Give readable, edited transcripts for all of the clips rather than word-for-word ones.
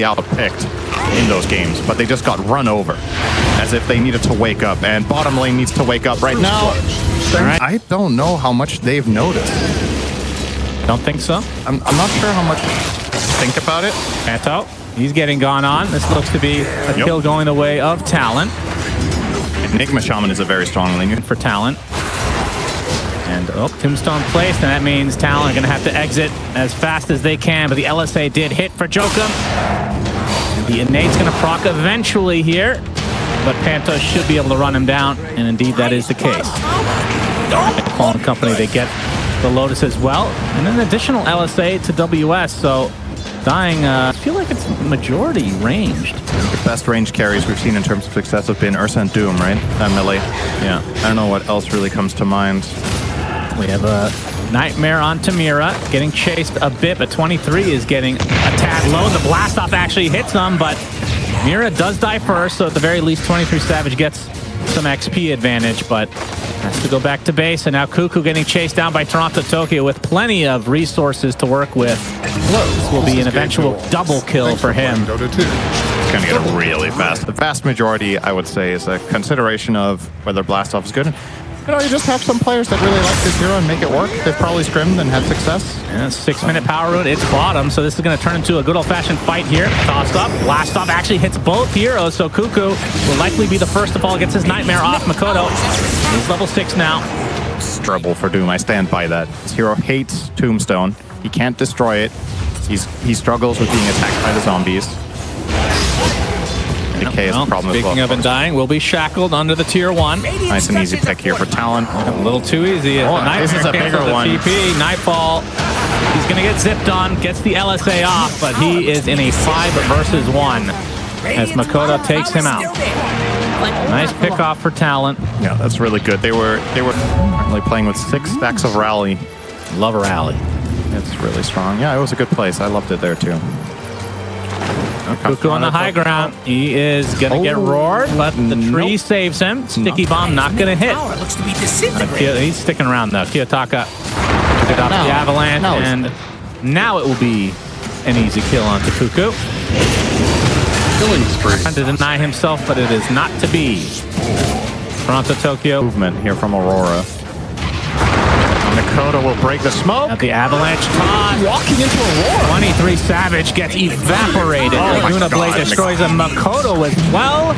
outpicked in those games, but they just got run over as if they needed to wake up, and bottom lane needs to wake up right now. Right. I don't know how much they've noticed. Don't think so? I'm not sure how much think about it. Kanto, he's getting gone on. This looks to be a kill going the way of Talon. Enigma Shaman is a very strong lane for Talon. And Tombstone placed, and that means Talon are going to have to exit as fast as they can, but the LSA did hit for Jokum. And the Innate's going to proc eventually here, but Panto should be able to run him down, and indeed that is the case. Fallen Company, they get the Lotus as well, and an additional LSA to WS, so dying, I feel like it's majority ranged. The best range carries we've seen in terms of success have been Ursa and Doom, right? That melee. Yeah. I don't know what else really comes to mind. We have a Nightmare on Tamira, getting chased a bit, but 23 is getting a tad low. The blast off actually hits them, but Mira does die first, so at the very least 23 Savage gets some XP advantage, but has to go back to base. And now Cuckoo getting chased down by Toronto Tokyo with plenty of resources to work with. This will be an eventual double kill for him. It's going to get really fast. The vast majority, I would say, is a consideration of whether blast off is good. You know, you just have some players that really like this hero and make it work. They've probably scrimmed and had success. And 6-minute power rune, it's bottom, so this is going to turn into a good old-fashioned fight here. Tossed up, blast off actually hits both heroes, so Cuckoo will likely be the first to fall, gets his Nightmare off. Makoto is level 6 now. Trouble for Doom, I stand by that. This hero hates Tombstone. He can't destroy it. He struggles with being attacked by the zombies. Decay is a problem as well. Speaking of Undying, will be shackled under the tier 1. Nice and easy pick here for Talon. A little too easy. This is a bigger one. TP, Nightfall. He's going to get zipped on, gets the LSA off, but he is in a 5 versus 1 as Makoto takes him out. Nice pick off for Talon. Yeah, that's really good. They were currently playing with 6 stacks of rally. Love a rally. It's really strong. Yeah, it was a good place. I loved it there too. Cuckoo on the high ground. He is going to get roared, but the tree saves him. Sticky bomb not going to hit. He's sticking around though. Kiyotaka took off the avalanche, and now it will be an easy kill onto Cuckoo. Trying to deny himself, but it is not to be. Toronto Tokyo. Movement here from Aurora. Makoto will break the smoke. At the avalanche toss. Walking into Aurora. 23 Savage gets evaporated. Laguna Blade destroys him. Makoto as well.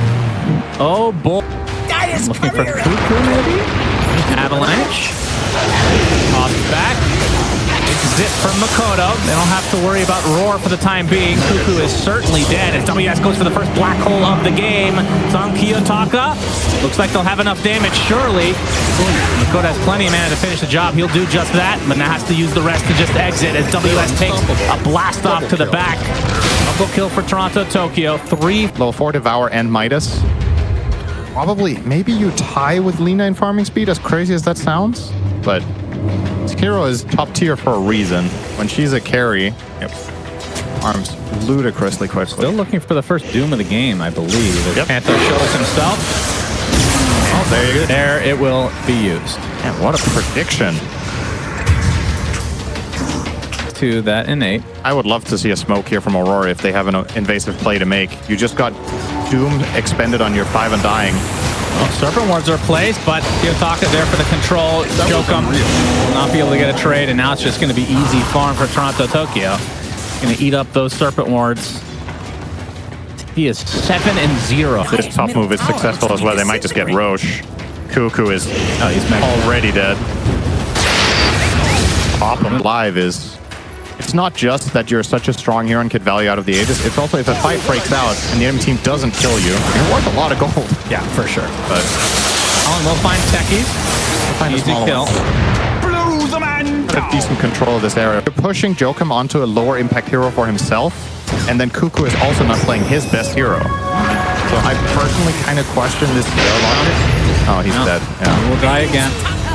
Oh boy. Looking for Cuckoo maybe? Avalanche. Toss back. Zip from Makoto. They don't have to worry about Roar for the time being. Cuckoo is certainly dead as WS goes for the first black hole of the game. It's on Kiyotaka. Looks like they'll have enough damage, surely. Makoto has plenty of mana to finish the job. He'll do just that, but now has to use the rest to just exit as WS takes a blast off to the back. Double kill for Toronto Tokyo. 3. Level 4 Devour and Midas. Probably, maybe you tie with Lina in farming speed, as crazy as that sounds, but this hero is top tier for a reason. When she's a carry, farms ludicrously quickly. Still looking for the first Doom of the game, I believe. As Panther shows himself. Oh, there you go. There it will be used. Man, what a prediction. To that innate. I would love to see a smoke here from Aurora if they have an invasive play to make. You just got Doom expended on your 5 Undying. Well, Serpent Wards are placed, but Kiyotaka there for the control. Jokum will not be able to get a trade, and now it's just going to be easy farm for Toronto Tokyo. Going to eat up those Serpent Wards. He is 7-0. This top move is successful as well. They might just get Roche. Cuckoo is he's already dead. Top and live is... It's not just that you're such a strong hero and could value out of the Aegis. It's also if a fight breaks out and the enemy team doesn't kill you, you're worth a lot of gold. Yeah, for sure. But Talon will find techies. Easy kill. A decent control of this area. You're pushing Jokum onto a lower impact hero for himself, and then Cuckoo is also not playing his best hero. So I personally kind of question this hero logic. Oh, he's dead. Yeah. He will die again.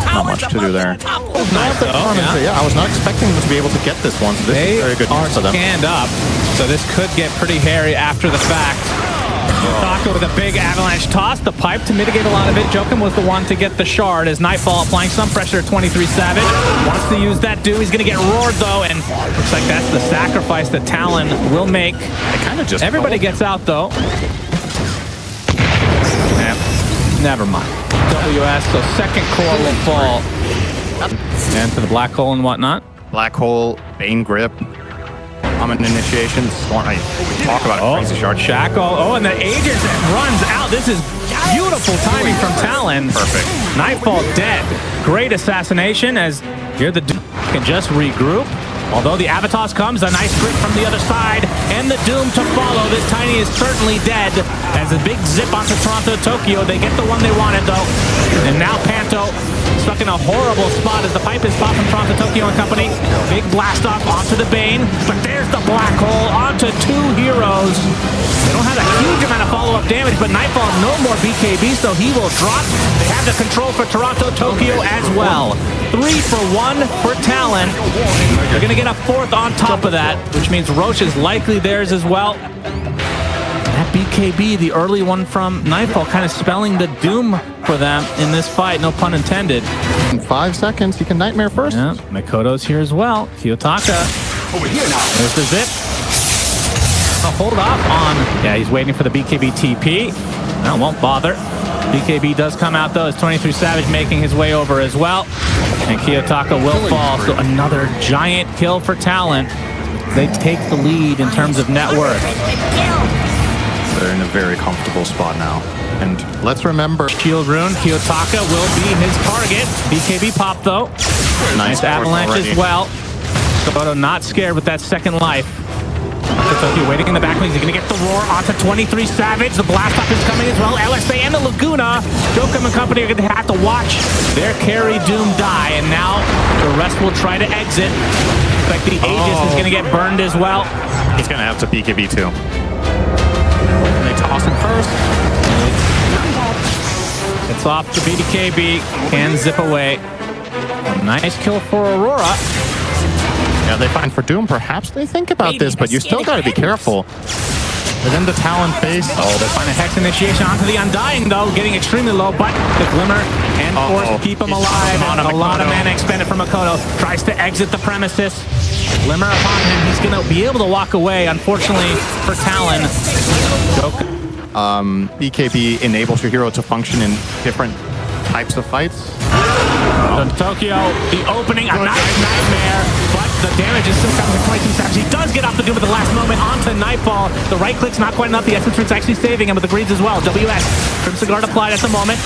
Not much to do there. Nice, I was not expecting them to be able to get this one. So this is very good news for them. Scanned up, so this could get pretty hairy after the fact. Kiyotaka with a big avalanche toss. The pipe to mitigate a lot of it. Jokum was the one to get the shard as Nightfall applying some pressure at 23 Savage. Wants to use that do. He's going to get roared though, and looks like that's the sacrifice that Talon will make. It kind of just Everybody gets out though. Never mind. WS, so second core will fall. And to the black hole and whatnot. Black hole, Bane grip. Common initiations. Talk about crazy shard. Shackle. Oh, and the Aegis runs out. This is beautiful timing from Talon. Perfect. Nightfall dead. Great assassination as here the Doom can just regroup. Although the Avatos comes, a nice grip from the other side, and the Doom to follow. This Tiny is certainly dead as a big zip onto Toronto Tokyo. They get the one they wanted though. And now Panto stuck in a horrible spot as the pipe is popped from Toronto Tokyo and company. Big blast off onto the Bane, but there's the black hole onto two heroes. They don't have a huge amount of follow-up damage, but Nightfall no more BKB, so he will drop. They have the control for Toronto Tokyo as well. 3 for 1 for Talon. They're going to get a fourth on top of that, which means Roche is likely theirs as well. That BKB, the early one from Nightfall, kind of spelling the doom for them in this fight, no pun intended. In 5 seconds, you can Nightmare first. Yeah, Makoto's here as well. Kiyotaka. Over here now. There's the zip. A hold off on. Yeah, he's waiting for the BKB TP. No, won't bother. BKB does come out though. It's 23 Savage making his way over as well. And Kiyotaka will fall. So another giant kill for Talon. They take the lead in terms of net worth. They're in a very comfortable spot now. And let's remember, Shield Rune, Kiyotaka will be his target. BKB pop though. Nice avalanche as well. Soto not scared with that second life. Tokyo waiting in the back wings. He's going to get the roar onto 23 Savage. The blast off is coming as well. LSA and the Laguna. Jokum and company are going to have to watch their carry Doom die. And now the rest will try to exit. Looks like the Aegis is going to get burned as well. he's going to have to BKB too. They toss him first. It's off the BKB. Can zip away. A nice kill for Aurora. Yeah, they find for Doom. Perhaps they think about this, but you still got to be careful. Within the Talon face. Oh, they find a Hex initiation onto the Undying, though, getting extremely low, but the Glimmer and Force keep him alive. And a lot of mana expended from Makoto. Tries to exit the premises. Glimmer upon him. He's going to be able to walk away, unfortunately, for Talon. BKB enables your hero to function in different types of fights. Tokyo, the opening, a nightmare, but the damage is still coming to 22 Savage. He does get off the Doom at the last moment onto Nightfall. The right click's not quite enough. The Essence Root's actually saving him with the greens as well. WS, Crimson Guard applied at the moment.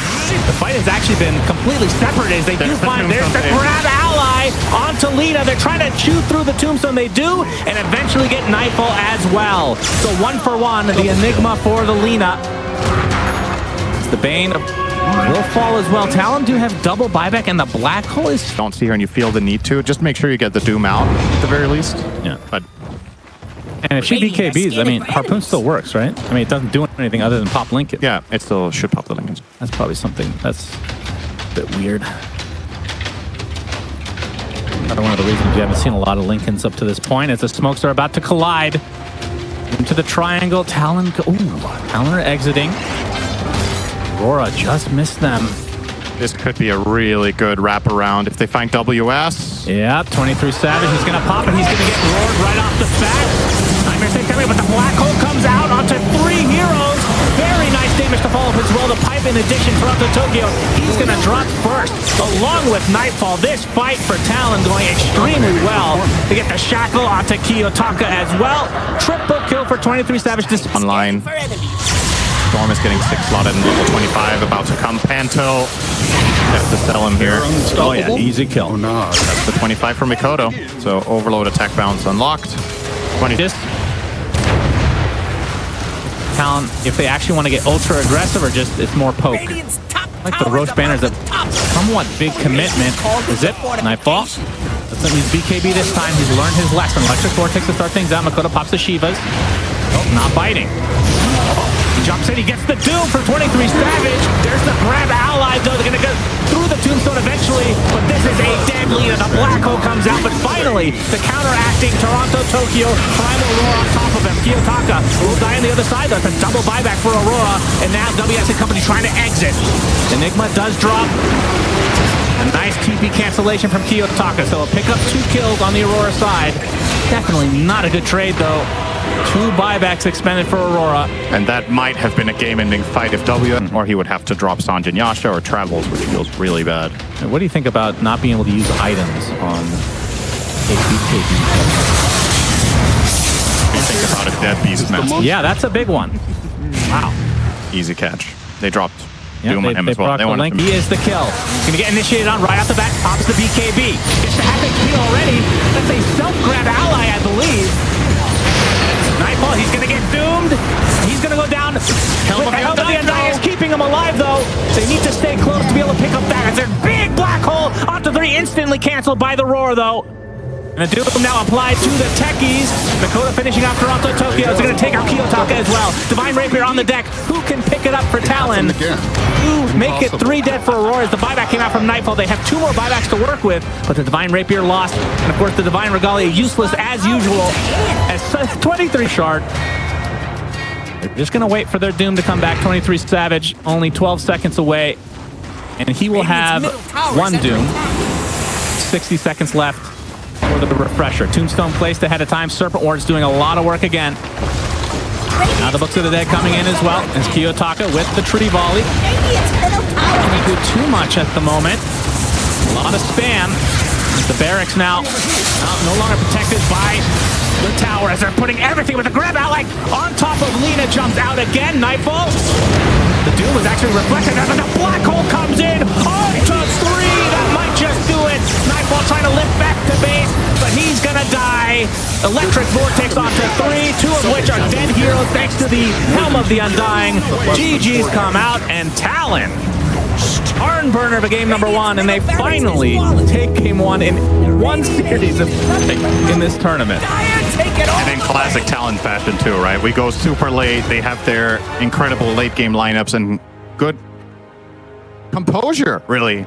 The fight has actually been completely separated as they do find there's the grab ally onto Lita. They're trying to chew through the Tombstone. They do, and eventually get Nightfall as well. So 1 for 1, the Enigma for the Lina. It's the Bane will fall as well. Talon do have double buyback, and the black hole is... Don't see her and you feel the need to. Just make sure you get the Doom out at the very least. Yeah. But and if she BKBs, I mean, Harpoon still works, right? I mean, it doesn't do anything other than pop Lincoln. yeah, it still should pop the Lincolns. That's probably something that's a bit weird. Another one of the reasons you haven't seen a lot of Lincolns up to this point as the smokes are about to collide into the triangle. Talon, Talon are exiting. Aurora just missed them. This could be a really good wraparound if they find WS. Yeah, 23 Savage. He's going to pop and he's going to get roared right off the bat. Nightmare State coming, but the black hole comes out onto 3 heroes. Very nice damage to follow up as well. The pipe in addition from Tokyo. He's going to drop first along with Nightfall. This fight for Talon going extremely well. They get the shackle onto Kiyotaka as well. Triple kill for 23 Savage. Online. Storm is getting 6 slotted in level 25, about to come. Panto. Have to sell him here. Oh yeah, easy kill. Oh, no. That's the 25 from Mikoto. So overload attack bounce unlocked. 20. Talon, if they actually want to get ultra aggressive or just it's more poke. Like the Roche Banner's a somewhat big commitment. Zip, Nightfall. Let's him use BKB this time. He's learned his lesson. Electric Vortex to start things out. Makoto pops the Shivas. Oh, not biting. Jumps in, he gets the Doom for 23 Savage. There's the grab ally, though. They're going to go through the Tombstone eventually, but this is a dead lead, and a Black Hole comes out. But finally, the counteracting Toronto, Tokyo, Primal Aurora on top of him. Kiyotaka will die on the other side, though. It's a double buyback for Aurora, and now WS and company trying to exit. Enigma does drop. A nice TP cancellation from Kiyotaka, so he'll pick up 2 kills on the Aurora side. Definitely not a good trade, though. 2 buybacks expended for Aurora. And that might have been a game-ending fight if or he would have to drop Sanjin Yasha or Travels, which feels really bad. What do you think about not being able to use items on KP? You think about a dead Beast Master. Yeah, that's a big one. Wow. Easy catch. They dropped Doom on him they as well. They wanted he is the kill. He's going to get initiated on right off the bat. Pops the BKB. Gets the half HP already. That's a self-grab ally, I believe. Nightfall, he's going to get doomed. He's going to go down. Help of the Undying is keeping him alive, though. They need to stay close to be able to pick up that. It's a big Black Hole onto 3, instantly canceled by the Roar, though. And the Doom now applied to the Techies. Makoto finishing off Toronto, Tokyo. It's going to take out Kiyotaka as well. Divine Rapier on the deck. Who can pick it up for Talon? Make it 3 dead for Aurora as the buyback came out from Nightfall. They have 2 more buybacks to work with, but the Divine Rapier lost. And of course, the Divine Regalia useless as usual. As 23 shard. They're just going to wait for their Doom to come back. 23 Savage, only 12 seconds away. And he will have 1 Doom. 60 seconds left for the refresher. Tombstone placed ahead of time. Serpent Ward's doing a lot of work again. Now the Books of the Dead coming in as well. As Kiyotaka with the tree volley. Can't do too much at the moment. A lot of spam. The barracks now no longer protected by the tower as they're putting everything with a grab out like on top of Lina. Jumps out again. Nightfall. The Doom was actually reflected as the Black Hole comes in. Onto 3. That might just do it. Nightfall trying to lift back to base, but he's gonna die. Electric Vortex onto 3, 2 of which are dead heroes thanks to the Helm of the Undying. GG's come out, and Talon, barn burner of a game number 1, and they finally take game 1 in 1 series in this tournament. And in classic Talon fashion too, right? We go super late. They have their incredible late game lineups and good composure, really.